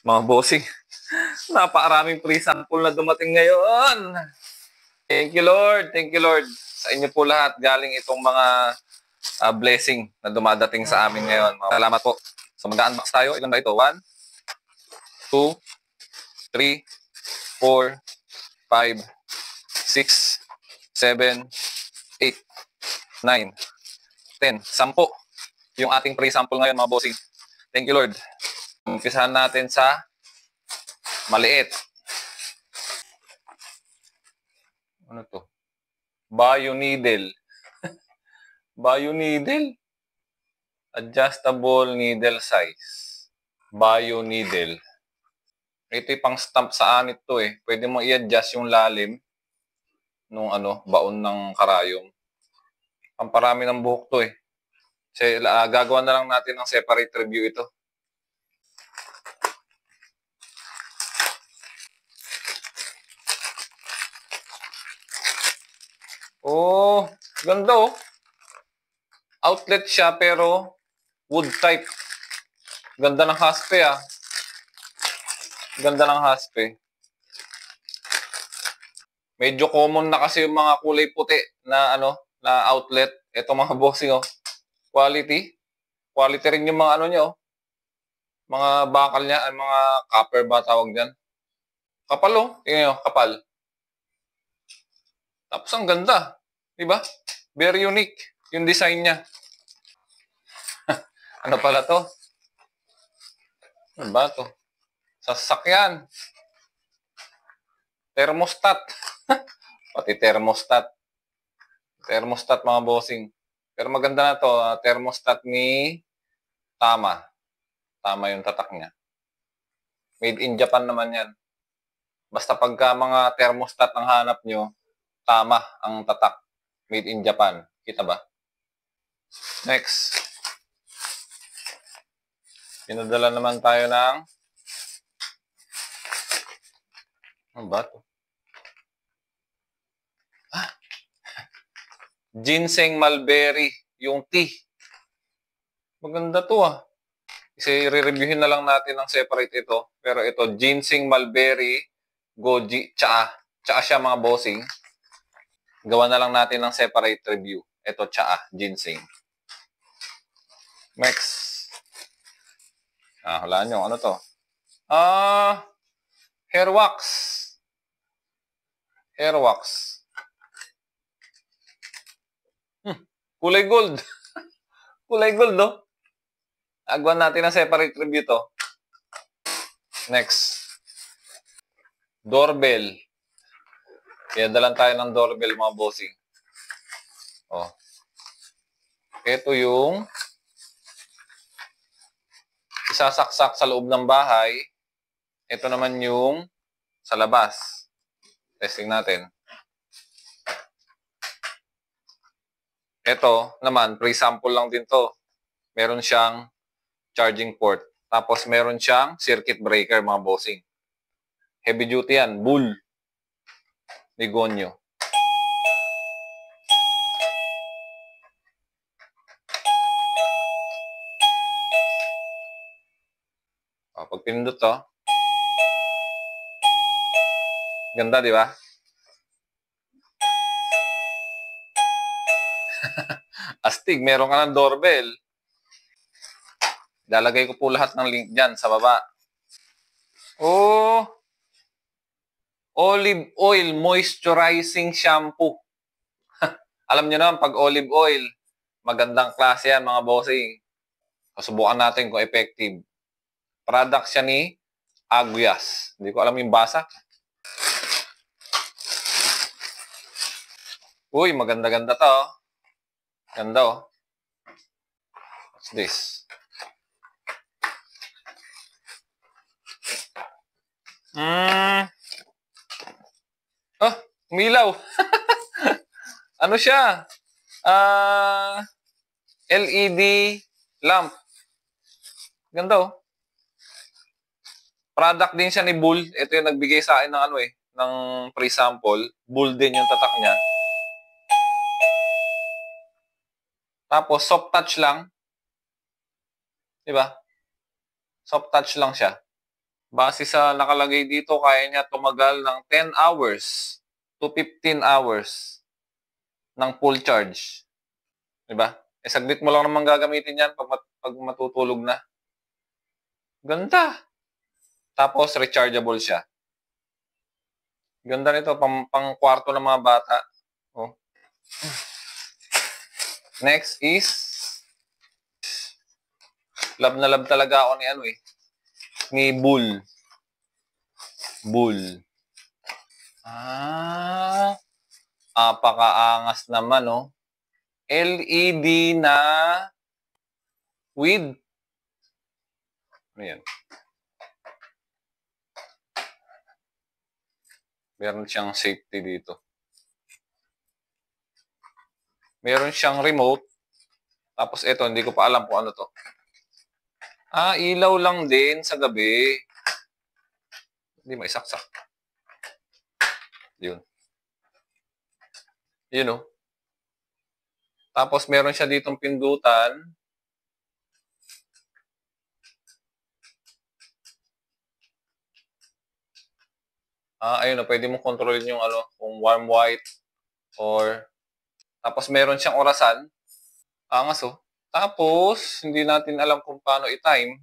Mga bossing, napakaraming free sample na dumating ngayon. Thank you, Lord. Thank you, Lord. Sa inyo po lahat galing itong mga blessing na dumadating sa amin ngayon. Salamat po. So mag-unbox tayo. Ilan ba ito? 1, 2, 3, 4, 5, 6, 7, 8, 9, 10. 10 yung ating free sample ngayon, mga bossing. Thank you, Lord. Umpisahan natin sa maliit. Ano to? Bio needle. Bio needle? Adjustable needle size. Bio needle. Ito yung pang stamp sa anit to eh. Pwede mo i-adjust yung lalim nung baon ng karayom. Ang parami ng buhok to eh. Kasi gagawa na lang natin ng separate review ito. Oh, ganda oh. Outlet siya pero wood type. Ganda ng haspe ah. Ganda ng haspe. Medyo common na kasi yung mga kulay puti na na outlet. Ito mga bossing oh. Quality. Quality rin yung mga niya oh. Mga bakal niya, mga copper ba tawag diyan? Kapal oh. Tingnan niyo, kapal. Tapos ang ganda. 'Di ba? Very unique yung design niya. Ano pala to? Ano ba to? Sasakyan. Thermostat. Pati thermostat. Thermostat mga bossing. Pero maganda na to. Thermostat ni Tama. Tama yung tatak niya. Made in Japan naman yan. Basta pagka mga thermostat ang hanap nyo, Tama ang tatak. Made in Japan. Kita ba? Next. Pinadala naman tayo ng ano ba ito? Ginseng mulberry. Yung tea. Maganda to ah. Kasi re-reviewin na lang natin ng separate ito. Pero ito, ginseng mulberry, goji, tsaa. Tsaa siya mga bossing. Gawa na lang natin ng separate review. Ito, tsaa, ginseng. Next. Hulaan nyo. Ano to? Hair wax. Hair wax. Kulay gold. Kulay gold, no? Agawan natin ng separate review to. Next. Doorbell. Kaya dalan tayo ng doorbell, mga bossing. Oh. Ito yung isasaksak sa loob ng bahay. Ito naman yung sa labas. Testing natin. Ito naman, pre-sample lang din to. Meron siyang charging port. Tapos meron siyang circuit breaker, mga bossing. Heavy duty yan. Bull. Ligonyo. Pag pinindot to, ganda, di ba? Astig, meron ka ng doorbell. Lalagay ko po lahat ng link dyan sa baba. Oh! Olive oil moisturizing shampoo. Alam nyo naman, pag olive oil, magandang klase yan, mga bossing. Subukan natin kung effective. Product siya ni Aguias. Hindi ko alam yung basa. Uy, maganda-ganda to. Ganda oh. What's this? Oh, umilaw. Ano siya? LED lamp. Ganda oh. Product din siya ni Bull. Ito yung nagbigay sa akin ng ng pre-sample. Bull din yung tatak niya. Tapos soft touch lang. 'Di ba? Soft touch lang siya. Base sa nakalagay dito, kaya niya tumagal ng 10 hours to 15 hours ng full charge. Diba? Saglit mo lang naman gagamitin yan pag matutulog na. Ganda. Tapos, rechargeable siya. Ganda nito, pang kwarto ng mga bata. Oh. Next is, love na love talaga ako ni Bull. Bull. Apakaangas naman, oh. LED na with, ano yan? Meron siyang safety dito. Meron siyang remote. Tapos ito, hindi ko pa alam kung ano to. Ilaw lang din sa gabi. Hindi maisaksak. Yun. Yun, oh. Tapos meron siya ditong pindutan. Ayun, oh, pwede mo kontrolin yung kung warm white or tapos meron siyang orasan. Angas, oh. Tapos, hindi natin alam kung paano i-time.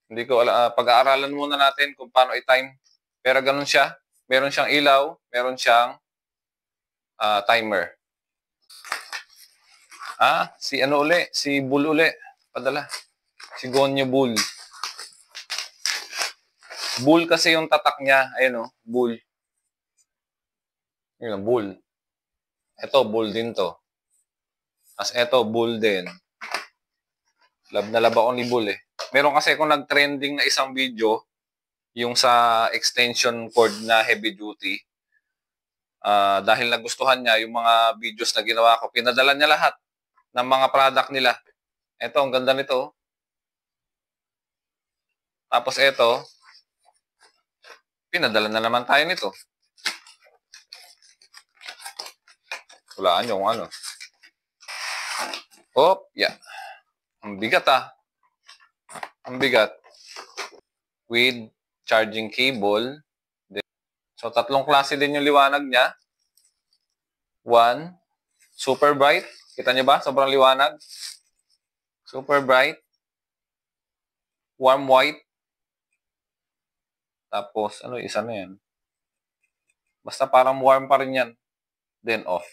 Hindi ko alam. Pag-aaralan muna natin kung paano i-time. Pero ganun siya. Meron siyang ilaw. Meron siyang timer. Si ano uli? Si Bull uli. Padala. Si Gonyo Bull. Bull kasi yung tatak niya. Ayun, oh. Bull. Yun, Bull. Ito, Bull din to. As eto, Bull din. Love na love ako ni Bull eh. Meron kasi kung nag-trending na isang video, yung sa extension cord na heavy duty. Dahil nagustuhan niya yung mga videos na ginawa ko, pinadala niya lahat ng mga product nila. Ito, ang ganda nito. Tapos ito, pinadala na naman tayo nito. Walaan yung ano. Yeah. Ang bigat Ang bigat. With charging cable. So, tatlong klase din yung liwanag niya. One, super bright. Kita niyo ba? Sobrang liwanag. Super bright. Warm white. Tapos, isa na yan. Basta parang warm pa rin yan. Then off.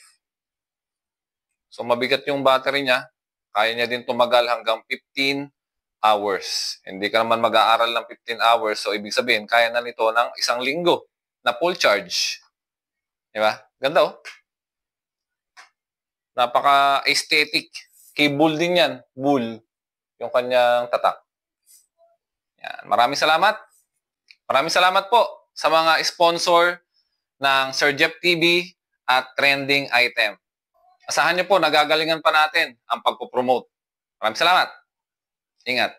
So, mabigat yung battery niya. Kaya niya din tumagal hanggang 15 hours. Hindi ka naman mag-aaral ng 15 hours. So, ibig sabihin, kaya na nito ng 1 linggo na full charge. Diba? Ganda, oh. Napaka-aesthetic. Cable din yan. Bull. Yung kanyang tatak. Yan. Maraming salamat. Maraming salamat po sa mga sponsor ng Sir Jeff TV at Trending Item. Asahan niyo po, nagagalingan pa natin ang pagpopromote. Maraming salamat. Ingat.